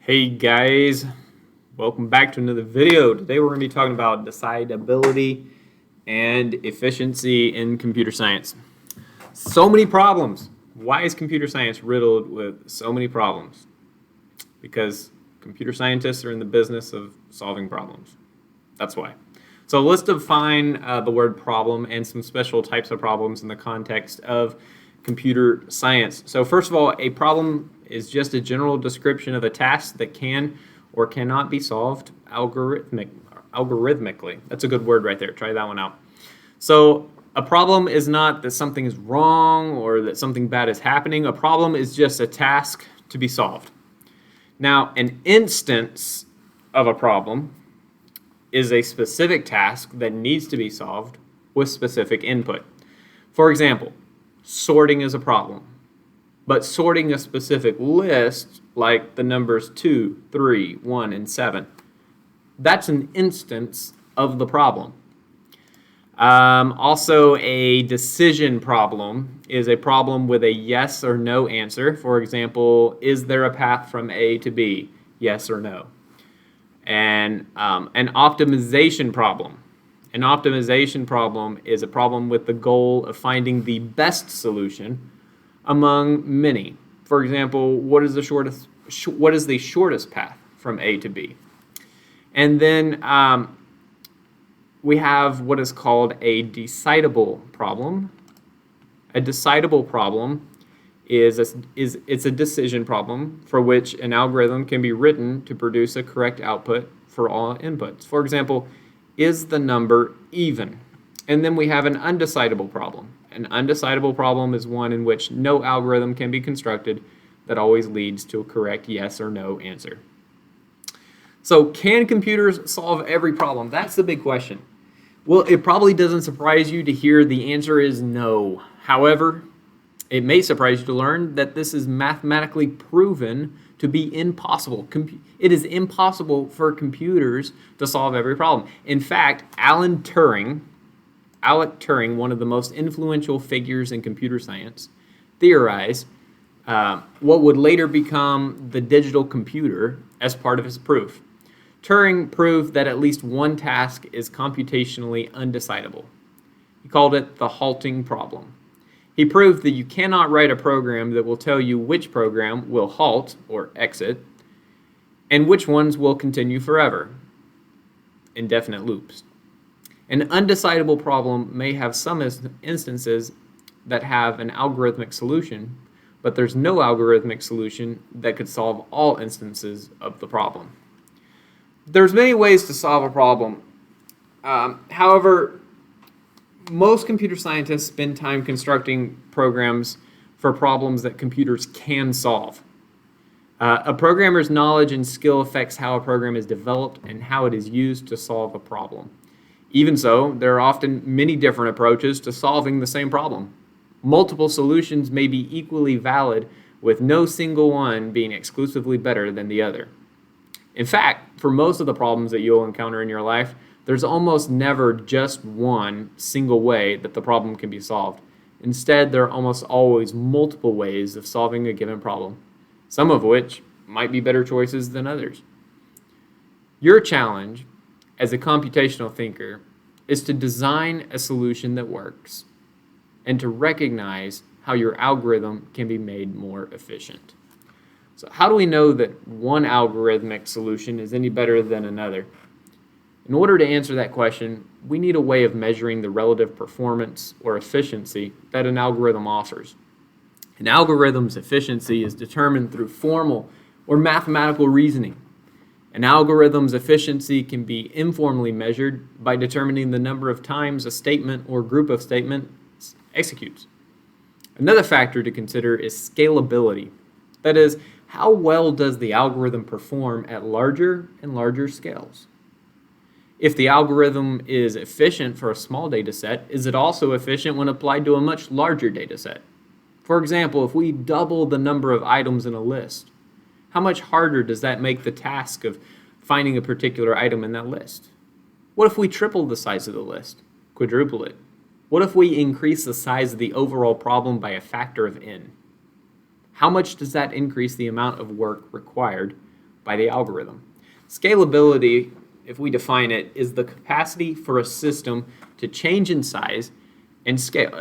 Hey guys, welcome back to another video. Today we're going to be talking about decidability and efficiency in computer science. So many problems. Why is computer science riddled with so many problems? Because computer scientists are in the business of solving problems. That's why. So let's define the word problem and some special types of problems in the context of computer science. So first of all, a problem is just a general description of a task that can or cannot be solved algorithmically. That's a good word right there. Try that one out. So a problem is not that something is wrong or that something bad is happening. A problem is just a task to be solved. Now, an instance of a problem is a specific task that needs to be solved with specific input. For example, sorting is a problem, but sorting a specific list like the numbers 2, 3, 1, and 7, that's an instance of the problem. Also, a decision problem is a problem with a yes or no answer. For example, is there a path from A to B? Yes or no. And an optimization problem. An optimization problem is a problem with the goal of finding the best solution among many. For example, what is the shortest path from A to B? And then we have what is called a decidable problem. A decidable problem is a decision problem for which an algorithm can be written to produce a correct output for all inputs. For example, is the number even? And then we have an undecidable problem. An undecidable problem is one in which no algorithm can be constructed that always leads to a correct yes or no answer. So can computers solve every problem? That's the big question. Well, it probably doesn't surprise you to hear the answer is no. However, it may surprise you to learn that this is mathematically proven to be impossible. It is impossible for computers to solve every problem. In fact, Alec Turing, one of the most influential figures in computer science, theorized what would later become the digital computer as part of his proof. Turing proved that at least one task is computationally undecidable. He called it the halting problem. He proved that you cannot write a program that will tell you which program will halt or exit and which ones will continue forever, indefinite loops. An undecidable problem may have some instances that have an algorithmic solution, but there's no algorithmic solution that could solve all instances of the problem. There's many ways to solve a problem. However, most computer scientists spend time constructing programs for problems that computers can solve. A programmer's knowledge and skill affects how a program is developed and how it is used to solve a problem. Even so, there are often many different approaches to solving the same problem. Multiple solutions may be equally valid, with no single one being exclusively better than the other. In fact, for most of the problems that you'll encounter in your life, there's almost never just one single way that the problem can be solved. Instead, there are almost always multiple ways of solving a given problem, some of which might be better choices than others. Your challenge as a computational thinker is to design a solution that works and to recognize how your algorithm can be made more efficient. So how do we know that one algorithmic solution is any better than another? In order to answer that question, we need a way of measuring the relative performance or efficiency that an algorithm offers. An algorithm's efficiency is determined through formal or mathematical reasoning. An algorithm's efficiency can be informally measured by determining the number of times a statement or group of statements executes. Another factor to consider is scalability. That is, how well does the algorithm perform at larger and larger scales? If the algorithm is efficient for a small data set, is it also efficient when applied to a much larger data set? For example, if we double the number of items in a list, how much harder does that make the task of finding a particular item in that list? What if we triple the size of the list, quadruple it? What if we increase the size of the overall problem by a factor of n? How much does that increase the amount of work required by the algorithm. Scalability, if we define it, is the capacity for a system to change in size and scale,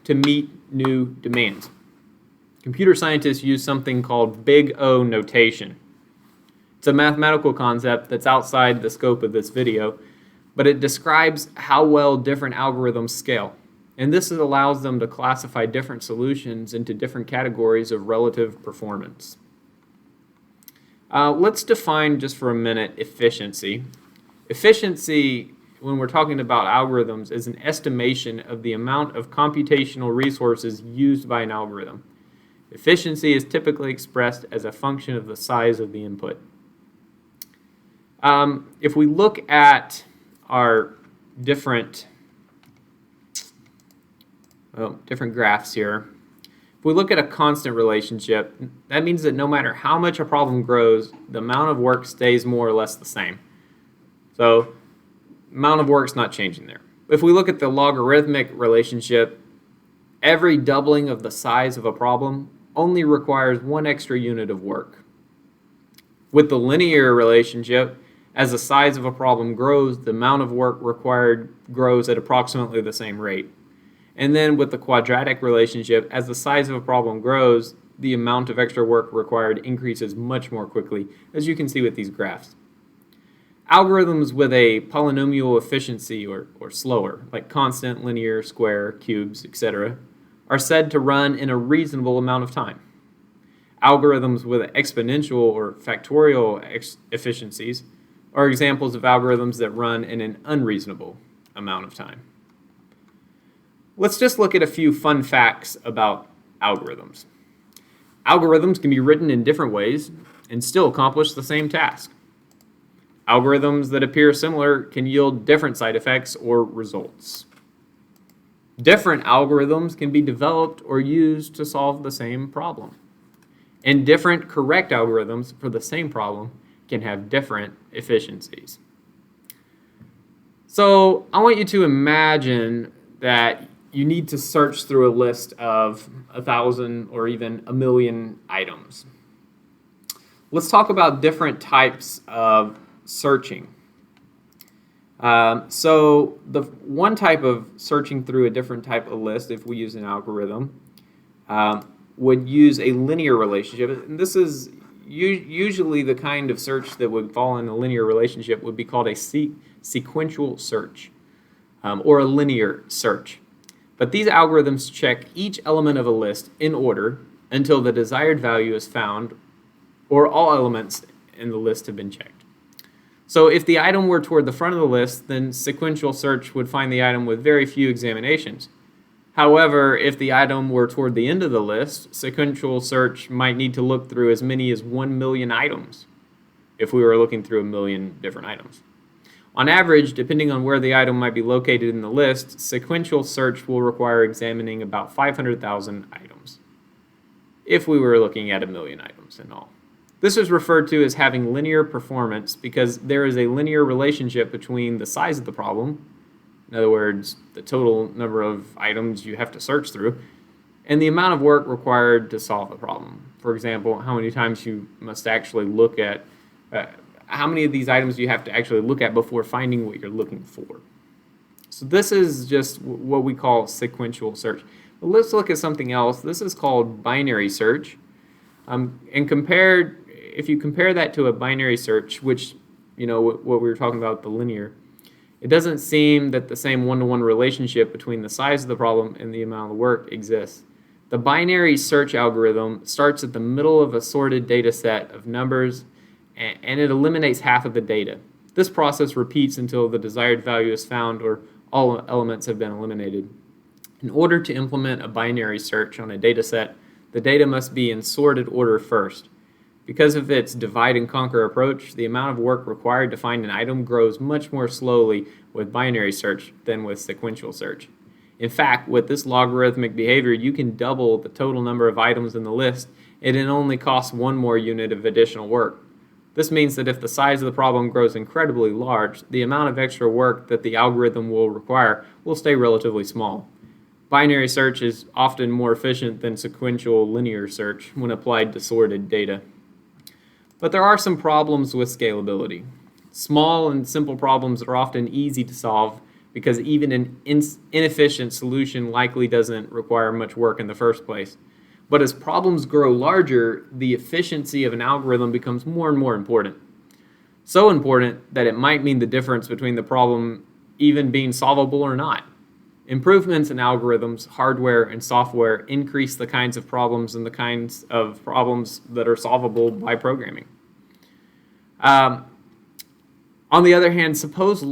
to meet new demands. Computer scientists use something called Big O notation. It's a mathematical concept that's outside the scope of this video, but it describes how well different algorithms scale. And this allows them to classify different solutions into different categories of relative performance. Let's define just for a minute efficiency. Efficiency, when we're talking about algorithms, is an estimation of the amount of computational resources used by an algorithm. Efficiency is typically expressed as a function of the size of the input. If we look at our different graphs here, if we look at a constant relationship, that means that no matter how much a problem grows, the amount of work stays more or less the same. So, amount of work is not changing there. If we look at the logarithmic relationship, every doubling of the size of a problem only requires one extra unit of work. With the linear relationship, as the size of a problem grows, the amount of work required grows at approximately the same rate. And then with the quadratic relationship, as the size of a problem grows, the amount of extra work required increases much more quickly, as you can see with these graphs. Algorithms with a polynomial efficiency or slower, like constant, linear, square, cubes, etc., are said to run in a reasonable amount of time. Algorithms with exponential or factorial efficiencies are examples of algorithms that run in an unreasonable amount of time. Let's just look at a few fun facts about algorithms. Algorithms can be written in different ways and still accomplish the same task. Algorithms that appear similar can yield different side effects or results. Different algorithms can be developed or used to solve the same problem. And different correct algorithms for the same problem can have different efficiencies. So I want you to imagine that you need to search through a list of 1,000 or even 1,000,000 items. Let's talk about different types of searching. So the one type of searching through a different type of list, if we use an algorithm, would use a linear relationship. And this is usually the kind of search that would fall in a linear relationship would be called a sequential search or a linear search. But these algorithms check each element of a list in order until the desired value is found or all elements in the list have been checked. So if the item were toward the front of the list, then sequential search would find the item with very few examinations. However, if the item were toward the end of the list, sequential search might need to look through as many as 1,000,000 items if we were looking through 1,000,000 different items. On average, depending on where the item might be located in the list, sequential search will require examining about 500,000 items if we were looking at 1,000,000 items in all. This is referred to as having linear performance because there is a linear relationship between the size of the problem, in other words, the total number of items you have to search through, and the amount of work required to solve the problem. For example, how many times you must actually look at, how many of these items do you have to actually look at before finding what you're looking for. So this is just what we call sequential search. But let's look at something else. This is called binary search. If you compare that to a binary search, which, what we were talking about, the linear, it doesn't seem that the same one-to-one relationship between the size of the problem and the amount of work exists. The binary search algorithm starts at the middle of a sorted data set of numbers, and it eliminates half of the data. This process repeats until the desired value is found or all elements have been eliminated. In order to implement a binary search on a data set, the data must be in sorted order first. Because of its divide and conquer approach, the amount of work required to find an item grows much more slowly with binary search than with sequential search. In fact, with this logarithmic behavior, you can double the total number of items in the list, and it only costs one more unit of additional work. This means that if the size of the problem grows incredibly large, the amount of extra work that the algorithm will require will stay relatively small. Binary search is often more efficient than sequential linear search when applied to sorted data. But there are some problems with scalability. Small and simple problems are often easy to solve because even an inefficient solution likely doesn't require much work in the first place. But as problems grow larger, the efficiency of an algorithm becomes more and more important. So important that it might mean the difference between the problem even being solvable or not. Improvements in algorithms, hardware, and software increase the kinds of problems and the kinds of problems that are solvable by programming. On the other hand, suppose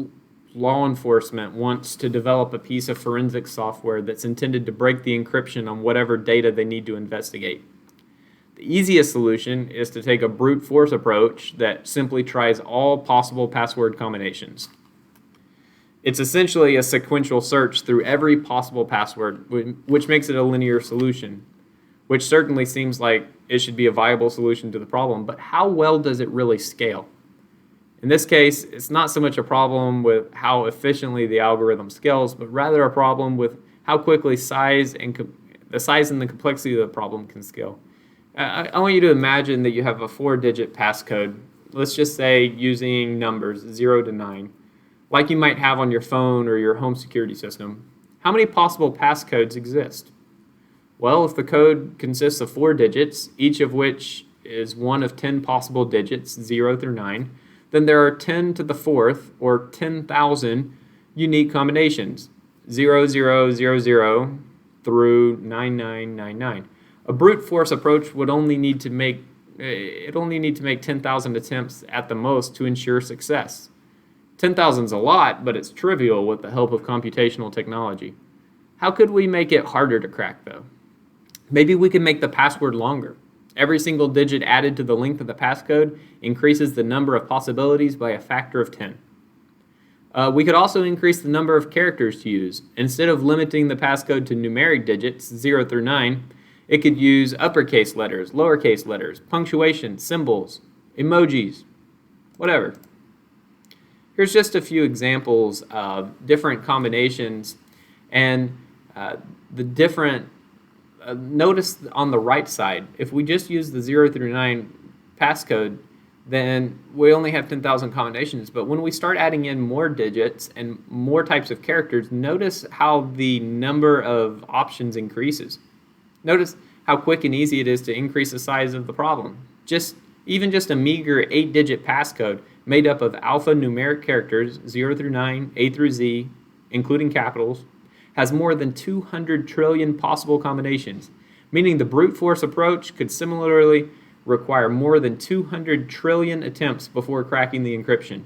law enforcement wants to develop a piece of forensic software that's intended to break the encryption on whatever data they need to investigate. The easiest solution is to take a brute force approach that simply tries all possible password combinations. It's essentially a sequential search through every possible password, which makes it a linear solution, which certainly seems like it should be a viable solution to the problem, but how well does it really scale? In this case, it's not so much a problem with how efficiently the algorithm scales, but rather a problem with how quickly the size and the complexity of the problem can scale. I want you to imagine that you have a 4-digit passcode, let's just say using numbers 0 to 9, like you might have on your phone or your home security system. How many possible passcodes exist? Well, if the code consists of 4 digits, each of which is one of 10 possible digits, 0 through 9, then there are 10 to the fourth, or 10,000 unique combinations, 0000 through 9999. A brute force approach would only need to make 10,000 attempts at the most to ensure success. 10,000 is a lot, but it's trivial with the help of computational technology. How could we make it harder to crack, though? Maybe we can make the password longer. Every single digit added to the length of the passcode increases the number of possibilities by a factor of 10. We could also increase the number of characters to use. Instead of limiting the passcode to numeric digits, 0 through 9, it could use uppercase letters, lowercase letters, punctuation, symbols, emojis, whatever. Here's just a few examples of different combinations and the different notice on the right side, if we just use the 0 through 9 passcode, then we only have 10,000 combinations. But when we start adding in more digits and more types of characters, notice how the number of options increases. Notice how quick and easy it is to increase the size of the problem. Even just a meager 8-digit passcode made up of alphanumeric characters, 0 through 9, A through Z, including capitals, has more than 200 trillion possible combinations, meaning the brute force approach could similarly require more than 200 trillion attempts before cracking the encryption.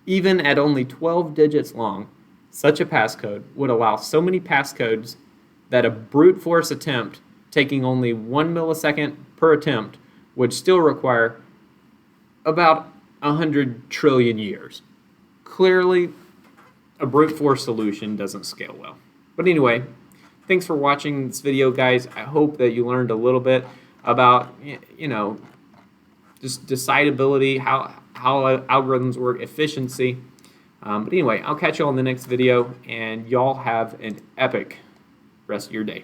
Even at only 12 digits long, such a passcode would allow so many passcodes that a brute force attempt taking only 1 millisecond per attempt would still require about 100 trillion years. Clearly, a brute force solution doesn't scale well. But anyway, thanks for watching this video, guys. I hope that you learned a little bit about, just decidability, how algorithms work, efficiency. But anyway, I'll catch you all in the next video, and y'all have an epic rest of your day.